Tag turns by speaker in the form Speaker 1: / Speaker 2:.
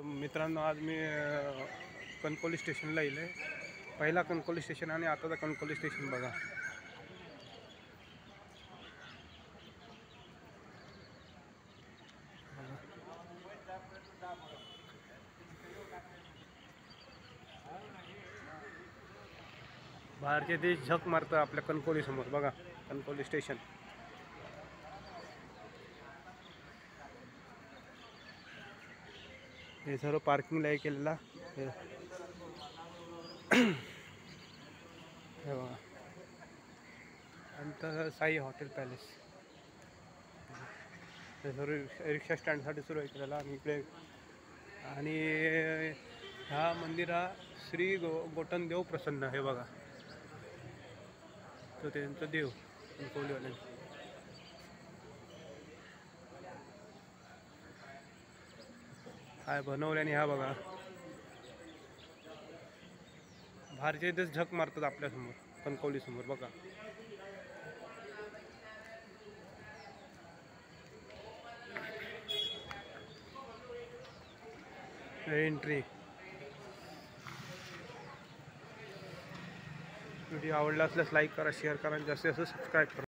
Speaker 1: मित्रांनो, आज मी कणकवली स्टेशनला येईल आहे. पहिला कणकवली स्टेशन आणि आताचा कणकवली स्टेशन बघा. बाहेरचे देश झक मारतं आपल्या कणकवली समोर बघा. कणकवली स्टेशन हे सर्व पार्किंगला हे केलेला हे बघा. नंतर साई हॉटेल पॅलेस हे सर्व रिक्षा स्टँडसाठी सुरू आहे केलेला. आणि इकडे आणि ह्या मंदिरा श्री गोटन देव प्रसन्न हे बघा. तो त्यांचा देव कणकवलीवाले काय बनवल्याने ह्या बघा. बाहेरचे देश झक मारतात आपल्यासमोर कणकवली समोर बघा. एंट्री. व्हिडिओ आवडला असल्यास लाईक करा, शेअर करा आणि जास्तीत जास्त सबस्क्राईब करा.